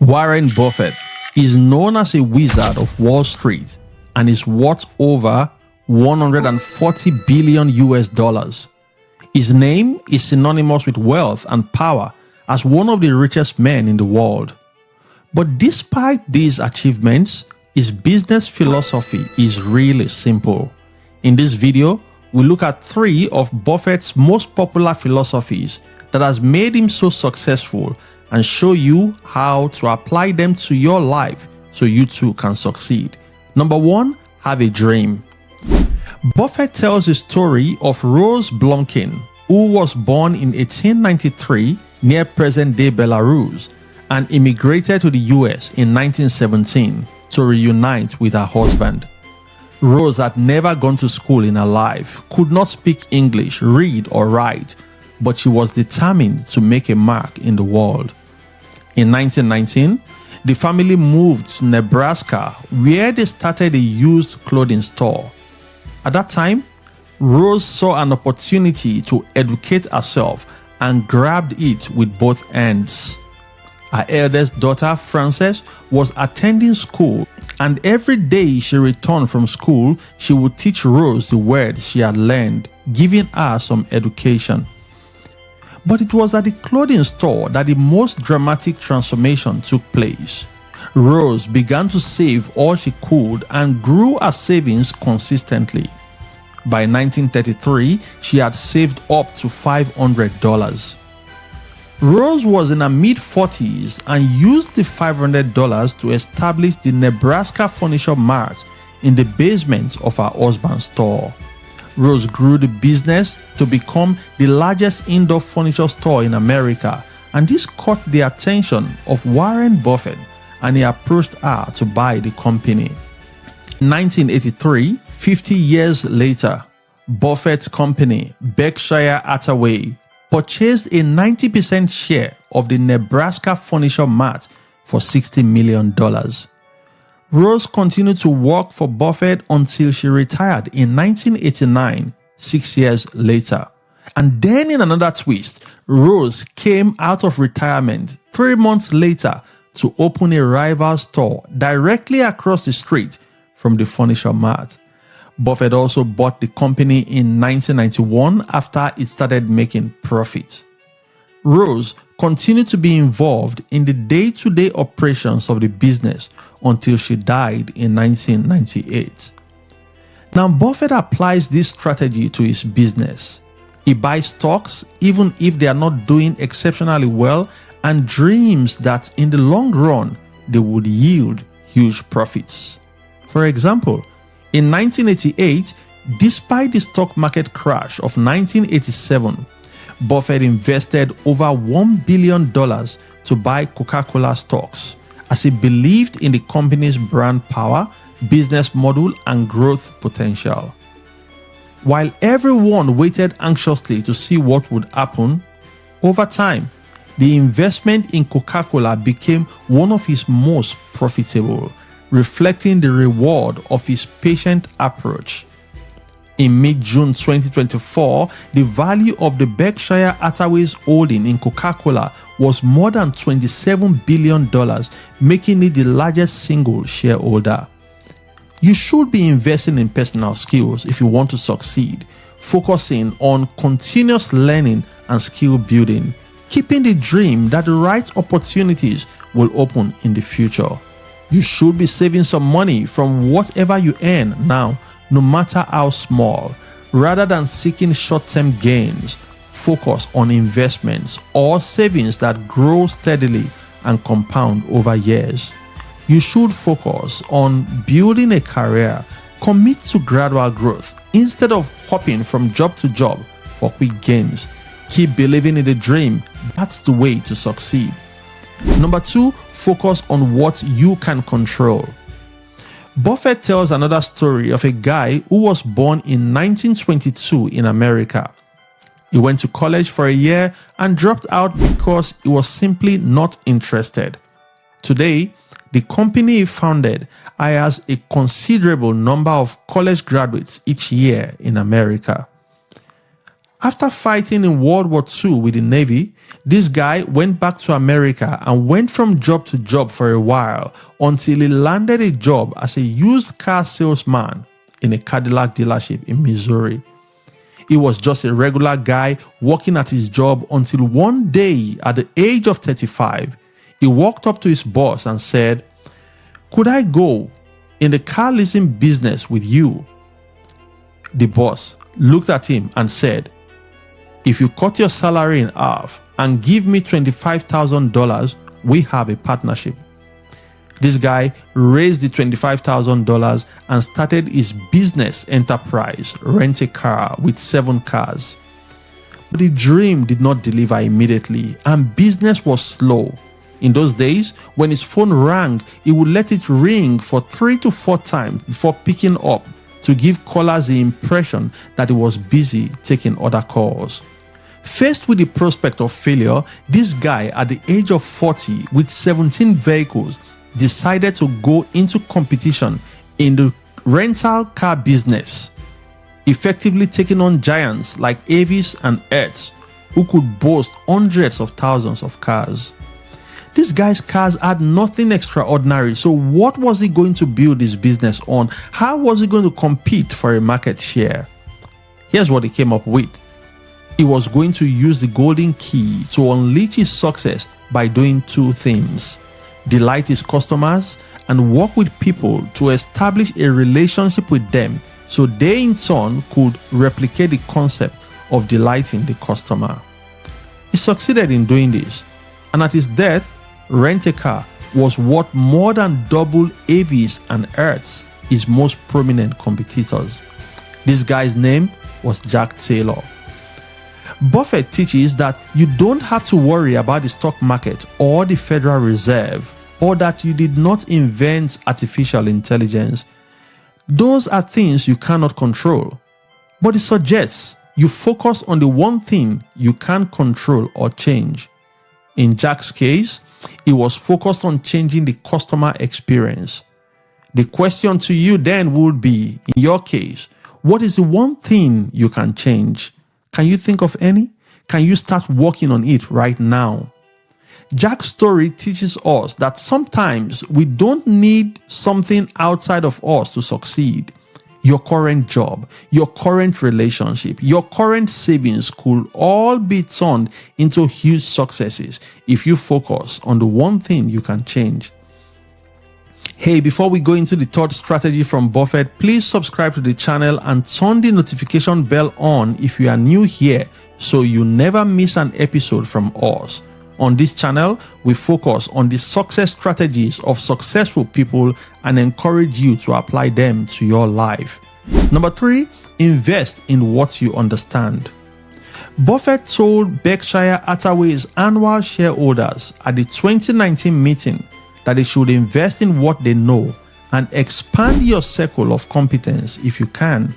Warren Buffett is known as a wizard of Wall Street and is worth over 140 billion US dollars. His name is synonymous with wealth and power as one of the richest men in the world. But despite these achievements, his business philosophy is really simple. In this video, we look at 3 of Buffett's most popular philosophies that has made him so successful and show you how to apply them to your life so you too can succeed. Number 1, have a dream. Buffett tells the story of Rose Blumkin, who was born in 1893 near present-day Belarus and immigrated to the US in 1917 to reunite with her husband. Rose had never gone to school in her life, could not speak English, read or write, but she was determined to make a mark in the world. In 1919, the family moved to Nebraska, where they started a used clothing store. At that time, Rose saw an opportunity to educate herself and grabbed it with both hands. Her eldest daughter, Frances, was attending school, and every day she returned from school, she would teach Rose the words she had learned, giving her some education. But it was at the clothing store that the most dramatic transformation took place. Rose began to save all she could and grew her savings consistently. By 1933, she had saved up to $500. Rose was in her mid-40s and used the $500 to establish the Nebraska Furniture Mart in the basement of her husband's store. Rose grew the business to become the largest indoor furniture store in America, and this caught the attention of Warren Buffett, and he approached her to buy the company. In 1983, 50 years later, Buffett's company, Berkshire Hathaway, purchased a 90% share of the Nebraska Furniture Mart for $60 million. Rose continued to work for Buffett until she retired in 1989, 6 years later. And then in another twist, Rose came out of retirement 3 months later to open a rival store directly across the street from the Furniture Mart. Buffett also bought the company in 1991 after it started making profit. Rose continued to be involved in the day-to-day operations of the business until she died in 1998. Now, Buffett applies this strategy to his business. He buys stocks even if they are not doing exceptionally well and dreams that in the long run they would yield huge profits. For example, in 1988, despite the stock market crash of 1987, Buffett invested over $1 billion to buy Coca-Cola stocks as he believed in the company's brand power, business model, and growth potential. While everyone waited anxiously to see what would happen, over time, the investment in Coca-Cola became one of his most profitable, reflecting the reward of his patient approach. In mid-June 2024, the value of the Berkshire Hathaway's holding in Coca-Cola was more than $27 billion, making it the largest single shareholder. You should be investing in personal skills if you want to succeed, focusing on continuous learning and skill building, keeping the dream that the right opportunities will open in the future. You should be saving some money from whatever you earn now, no matter how small. Rather than seeking short-term gains, focus on investments or savings that grow steadily and compound over years. You should focus on building a career, commit to gradual growth instead of hopping from job to job for quick gains. Keep believing in the dream. That's the way to succeed. Number 2, focus on what you can control. Buffett tells another story of a guy who was born in 1922 in America. He went to college for a year and dropped out because he was simply not interested. Today, the company he founded hires a considerable number of college graduates each year in America. After fighting in World War II with the Navy, This guy went back to America and went from job to job for a while until he landed a job as a used car salesman in a Cadillac dealership in Missouri. He was just a regular guy working at his job until one day, at the age of 35, he walked up to his boss and said, "Could I go in the car leasing business with you?" The boss looked at him and said, "If you cut your salary in half and give me $25,000, we have a partnership." This guy raised the $25,000 and started his business enterprise, Rent a Car, with 7 cars. But the dream did not deliver immediately, and business was slow. In those days, when his phone rang, he would let it ring for 3 to 4 times before picking up to give callers the impression that he was busy taking other calls. Faced with the prospect of failure, this guy at the age of 40 with 17 vehicles decided to go into competition in the rental car business, effectively taking on giants like Avis and Hertz, who could boast hundreds of thousands of cars. This guy's cars had nothing extraordinary, so what was he going to build his business on? How was he going to compete for a market share? Here's what he came up with. He was going to use the golden key to unleash his success by doing 2 things: delight his customers and work with people to establish a relationship with them so they in turn could replicate the concept of delighting the customer. He succeeded in doing this, and at his death, Rent a Car was worth more than double Avis and Hertz, his most prominent competitors. This guy's name was Jack Taylor. Buffett teaches that you don't have to worry about the stock market or the Federal Reserve, or that you did not invent artificial intelligence. Those are things you cannot control. But it suggests you focus on the one thing you can control or change. In Jack's case, he was focused on changing the customer experience. The question to you then would be, in your case, what is the one thing you can change? Can you think of any? Can you start working on it right now? Jack's story teaches us that sometimes we don't need something outside of us to succeed. Your current job, your current relationship, your current savings could all be turned into huge successes if you focus on the one thing you can change. Hey, before we go into the third strategy from Buffett, please subscribe to the channel and turn the notification bell on if you are new here so you never miss an episode from us. On this channel, we focus on the success strategies of successful people and encourage you to apply them to your life. Number 3, invest in what you understand. Buffett told Berkshire Hathaway's annual shareholders at the 2019 meeting that they should invest in what they know and expand your circle of competence if you can.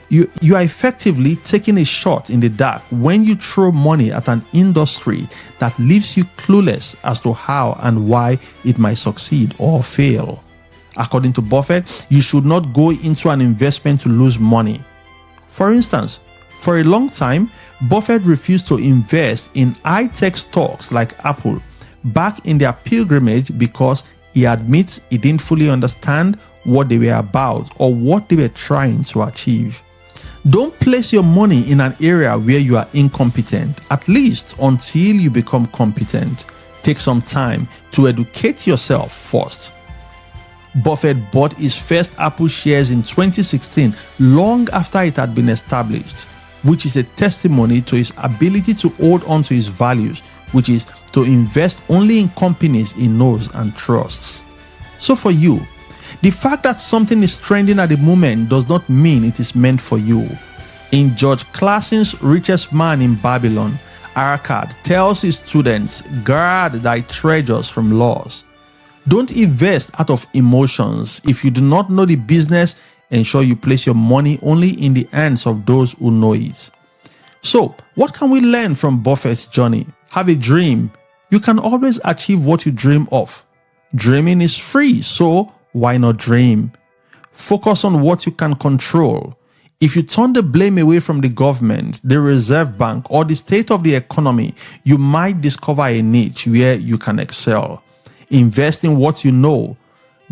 You are effectively taking a shot in the dark when you throw money at an industry that leaves you clueless as to how and why it might succeed or fail. According to Buffett, you should not go into an investment to lose money. For instance, for a long time, Buffett refused to invest in high-tech stocks like Apple back in their pilgrimage because he admits he didn't fully understand what they were about or what they were trying to achieve. Don't place your money in an area where you are incompetent, at least until you become competent. Take some time to educate yourself first. Buffett bought his first Apple shares in 2016, long after it had been established, which is a testimony to his ability to hold on to his values, which is to invest only in companies he knows and trusts. So for you, the fact that something is trending at the moment does not mean it is meant for you. In George Clason's Richest Man in Babylon, Arkad tells his students, guard thy treasures from loss. Don't invest out of emotions. If you do not know the business, ensure you place your money only in the hands of those who know it. So, what can we learn from Buffett's journey? Have a dream. You can always achieve what you dream of. Dreaming is free, so why not dream? Focus on what you can control. If you turn the blame away from the government, the Reserve Bank, or the state of the economy, you might discover a niche where you can excel. Invest in what you know.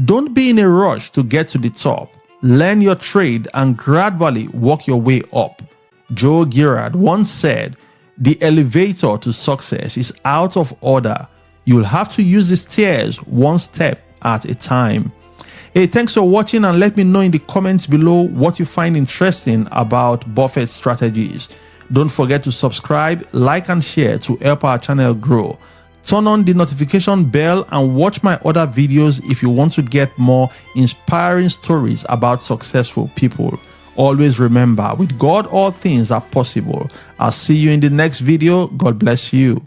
Don't be in a rush to get to the top. Learn your trade and gradually work your way up. Joe Girard once said, "The elevator to success is out of order. You'll have to use the stairs one step at a time." Hey, thanks for watching, and let me know in the comments below what you find interesting about Buffett strategies. Don't forget to subscribe, like and share to help our channel grow. Turn on the notification bell and watch my other videos if you want to get more inspiring stories about successful people. Always remember, with God all things are possible. I'll see you in the next video. God bless you.